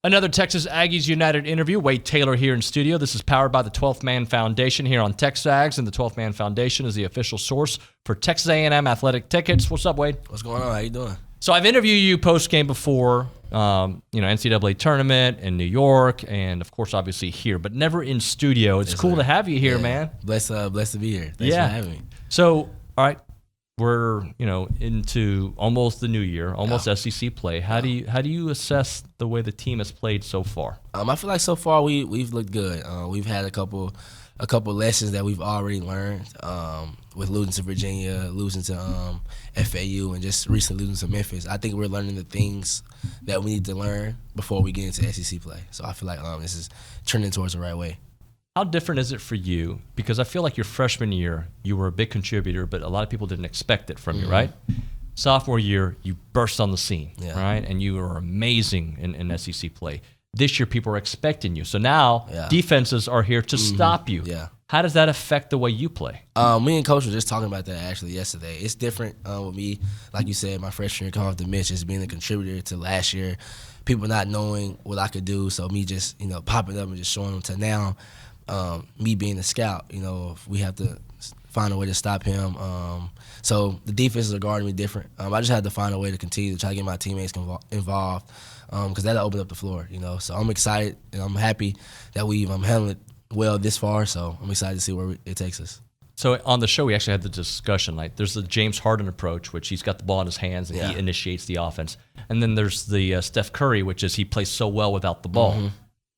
Another Texas Aggies United interview. Wade Taylor here in studio. This is powered by the 12th Man Foundation here on TexAgs, and the 12th Man Foundation is the official source for Texas A&M athletic tickets. What's up, Wade? What's going on? How you doing? So I've interviewed you post-game before, NCAA tournament in New York, and of course, obviously here, but never in studio. It's cool to have you here, man. Blessed to be here. Thanks for having me. So, all right, we're into almost the new year, almost SEC play. How do you assess the way the team has played so far? I feel like so far we've looked good. We've had a couple lessons that we've already learned with losing to Virginia, losing to FAU, and just recently losing to Memphis. I think we're learning the things that we need to learn before we get into SEC play. So I feel like this is trending towards the right way. How different is it for you? Because I feel like your freshman year, you were a big contributor, but a lot of people didn't expect it from you, right? Sophomore year, you burst on the scene, right? And you were amazing in SEC play. This year, people are expecting you. So now defenses are here to stop you. Yeah. How does that affect the way you play? Me and Coach were just talking about that actually yesterday. It's different with me, like you said, my freshman year coming off the bench, just being a contributor to last year, people not knowing what I could do, so me just popping up and just showing them to now. Me being a scout, we have to find a way to stop him. So the defenses are guarding me different. I just had to find a way to continue to try to get my teammates involved because that'll open up the floor, So I'm excited and I'm happy that we've handled it well this far. So I'm excited to see where it takes us. So on the show, we actually had the discussion. Like, there's the James Harden approach, which he's got the ball in his hands and he initiates the offense. And then there's the Steph Curry, which is he plays so well without the ball.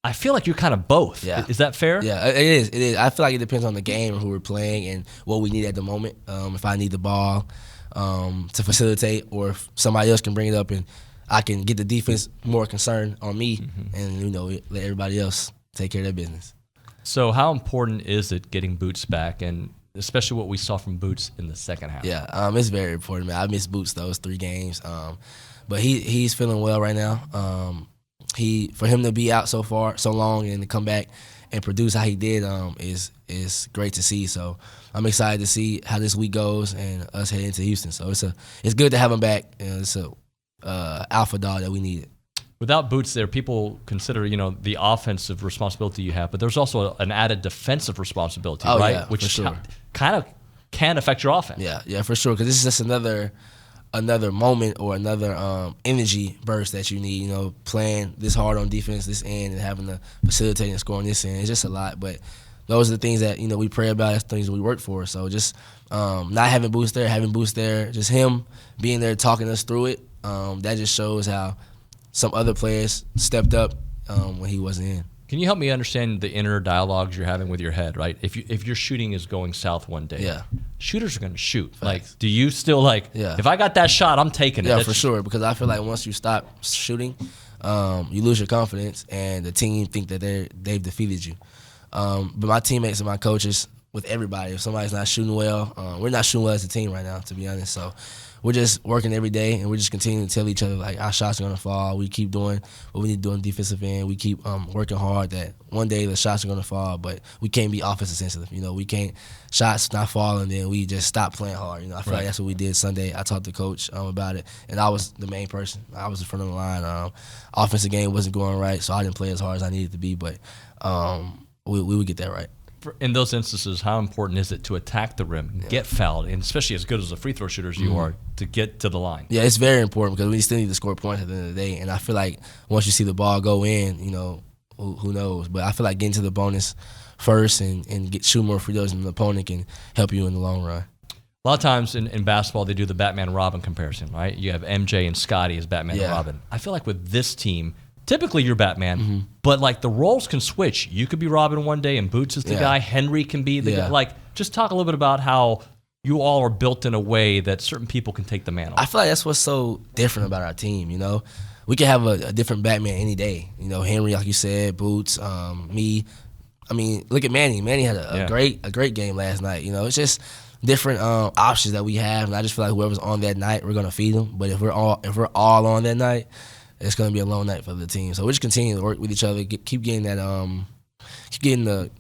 I feel like you're kind of both. Yeah. Is that fair? Yeah, it is. It is. I feel like it depends on the game and who we're playing and what we need at the moment. If I need the ball to facilitate, or if somebody else can bring it up and I can get the defense more concerned on me and let everybody else take care of their business. So how important is it getting Boots back, and especially what we saw from Boots in the second half? Yeah, it's very important, man. I missed Boots those 3 games, but he's feeling well right now. For him to be out so long and to come back and produce how he did is great to see. So I'm excited to see how this week goes and us heading into Houston. So it's good to have him back. It's a alpha dog that we needed. Without Boots there, people consider the offensive responsibility you have, but there's also an added defensive responsibility, right? Yeah, which for sure. kind of can affect your offense. Yeah, for sure. Because this is just another moment or another energy burst that you need, playing this hard on defense, this end, and having to facilitate and score on this end. It's just a lot, but those are the things that, we pray about. That's things that we work for. So just not having Boots there, just him being there talking us through it, that just shows how some other players stepped up when he wasn't in. Can you help me understand the inner dialogues you're having with your head, right? If your shooting is going south one day, shooters are going to shoot. Facts. Like, do you still if I got that shot, I'm taking it? Yeah, for sure, because I feel like once you stop shooting, you lose your confidence, and the team think that they've defeated you. But my teammates and my coaches, with everybody, if somebody's not shooting well, we're not shooting well as a team right now, to be honest. So we're just working every day, and we're just continuing to tell each other, like, our shots are going to fall. We keep doing what we need to do on the defensive end. We keep working hard that one day the shots are going to fall, but we can't be offensive sensitive. We can't shots not fall, and then we just stop playing hard. I feel like that's what we did Sunday. I talked to Coach about it, and I was the main person. I was in front of the line. Offensive game wasn't going right, so I didn't play as hard as I needed to be, but we would get that right. In those instances, how important is it to attack the rim, get fouled, and especially as good as a free throw shooter as you are, to get to the line? Yeah, it's very important because we still need to score points at the end of the day. And I feel like once you see the ball go in, who knows? But I feel like getting to the bonus first and shoot more free throws than the opponent can help you in the long run. A lot of times in basketball, they do the Batman-Robin comparison, right? You have MJ and Scotty as Batman and Robin. I feel like with this team, typically you're Batman, but like the roles can switch. You could be Robin one day and Boots is the guy. Henry can be the guy. Like, just talk a little bit about how you all are built in a way that certain people can take the mantle. I feel like that's what's so different about our team, We can have a different Batman any day. Henry, like you said, Boots, me. I mean, look at Manny. Manny had a great game last night. It's just different options that we have, and I just feel like whoever's on that night, we're gonna feed them. But if we're all on that night, it's going to be a long night for the team. So we're just continuing to work with each other, keep getting that, keep getting the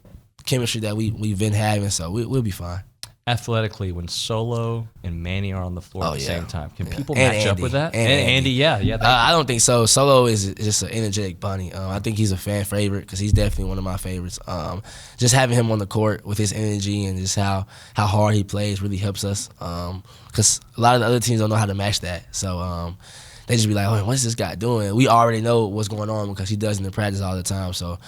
chemistry that we've been having. So we'll be fine. athletically when Solo and Manny are on the floor at the same time? Can people And match up Andy. with that? And Andy. Yeah. I don't think so. Solo is just an energetic bunny. I think he's a fan favorite because he's definitely one of my favorites. Just having him on the court with his energy and just how hard he plays really helps us. Because a lot of the other teams don't know how to match that. So they just be like, oh, what's this guy doing? We already know what's going on because he does it in practice all the time. So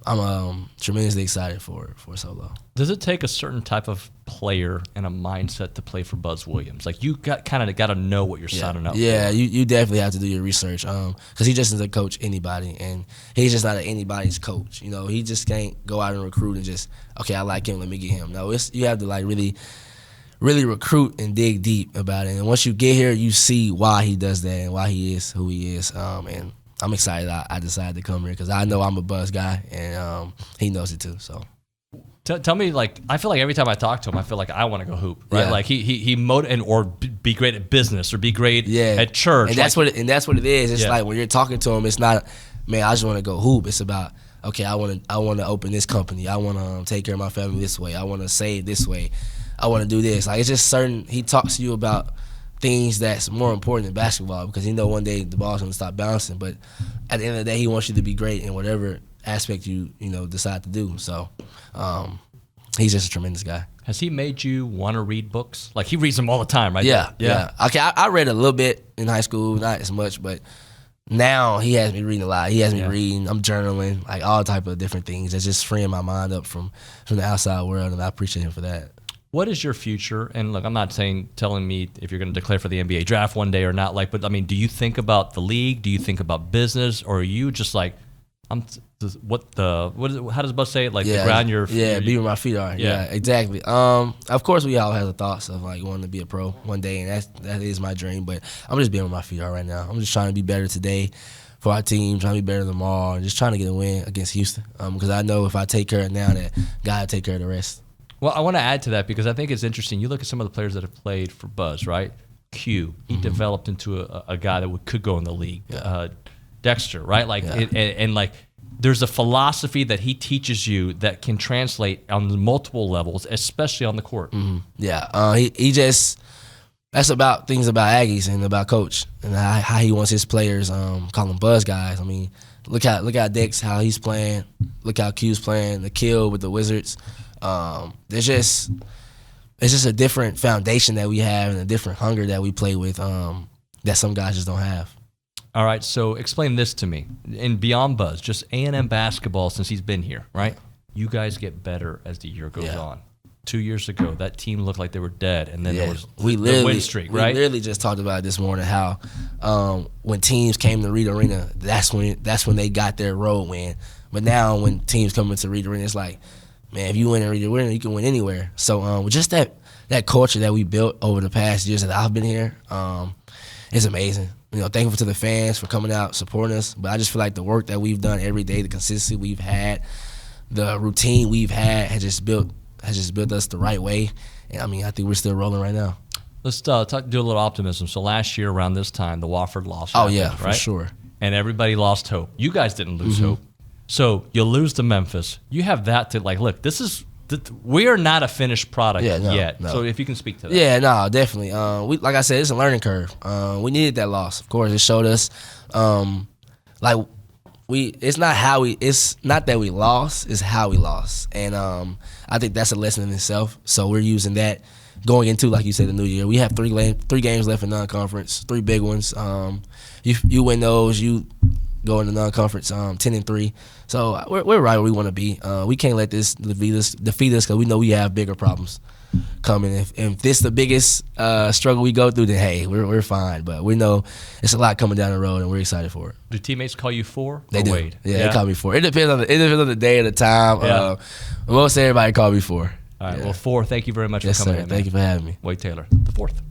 I'm tremendously excited for Solo. Does it take a certain type of player and a mindset to play for Buzz Williams? Like you got to know what you're signing up for. Yeah, you definitely have to do your research because he just doesn't coach anybody, and he's just not anybody's coach. You know, he just can't go out and recruit and just, okay, I like him, let me get him. No, you have to like really recruit and dig deep about it. And once you get here, you see why he does that and why he is who he is. And I'm excited I decided to come here because I know I'm a Buzz guy, and he knows it too. So tell me, like, I feel like every time I talk to him, I feel like I want to go hoop, right? Yeah. Like he or be great at business or be great at church. And that's what it is. It's like when you're talking to him, it's not, man, I just want to go hoop. It's about, okay, I want to open this company. I want to take care of my family this way. I want to save this way. I want to do this. Like, it's just certain. He talks to you about things that's more important than basketball because he know one day the ball's gonna stop bouncing. But at the end of the day, he wants you to be great in whatever aspect you decide to do. So he's just a tremendous guy. Has he made you want to read books? Like he reads them all the time, right? Yeah. Okay, I read a little bit in high school, not as much, but now he has me reading a lot. He has me reading. I'm journaling, like all type of different things. That's just freeing my mind up from the outside world, and I appreciate him for that. What is your future? And look, I'm not telling me if you're going to declare for the NBA draft one day or not. Like, but I mean, do you think about the league? Do you think about business, or are you just like, how does Buzz say it? Like the ground you're be where my feet are. Yeah, exactly. Of course, we all have the thoughts of like wanting to be a pro one day, and that is my dream. But I'm just being where my feet are right now. I'm just trying to be better today for our team, trying to be better tomorrow, and just trying to get a win against Houston. Because I know if I take care of it now, that God will take care of the rest. Well, I want to add to that because I think it's interesting. You look at some of the players that have played for Buzz, right? Q, he developed into a guy that could go in the league. Yeah. Dexter, right? Like, and like, there's a philosophy that he teaches you that can translate on multiple levels, especially on the court. Mm-hmm. Yeah, he just that's about things about Aggies and about Coach and how he wants his players. Call them Buzz guys. I mean, look at Dex, how he's playing. Look how Q's playing. The kill with the Wizards. It's just a different foundation that we have and a different hunger that we play with that some guys just don't have. All right, so explain this to me. And beyond Buzz, just A&M basketball since he's been here, right? You guys get better as the year goes on. 2 years ago, that team looked like they were dead, and then there was the win streak, right? We literally just talked about it this morning how when teams came to Reed Arena, that's when they got their road win. But now when teams come into Reed Arena, it's like, man, if you win in Reed Arena, you can win anywhere. So just that culture that we built over the past years that I've been here is amazing. Thankful to the fans for coming out, supporting us. But I just feel like the work that we've done every day, the consistency we've had, the routine we've had has just built us the right way. And I mean, I think we're still rolling right now. Let's do a little optimism. So last year around this time, the Wofford loss. Oh, yeah, right? for sure. And everybody lost hope. You guys didn't lose hope. So you lose to Memphis. You have that to like, look, we are not a finished product yet. No. So if you can speak to that. Yeah, no, definitely. Like I said, it's a learning curve. We needed that loss. Of course, it showed us it's not that we lost, it's how we lost. And I think that's a lesson in itself. So we're using that going into, like you said, the new year. We have three games left in non-conference, 3 big ones. You win those, you go into non-conference 10-3. So we're right where we want to be. We can't let this defeat us because we know we have bigger problems coming. If this is the biggest struggle we go through, then hey, we're fine. But we know it's a lot coming down the road, and we're excited for it. Do teammates call you 4? They do. Wade? Yeah, they call me 4. It depends on the day or the time. Yeah. Most everybody call me 4. All right. Well, 4. Thank you very much for coming in. Thank you for having me. Wade Taylor, the 4th.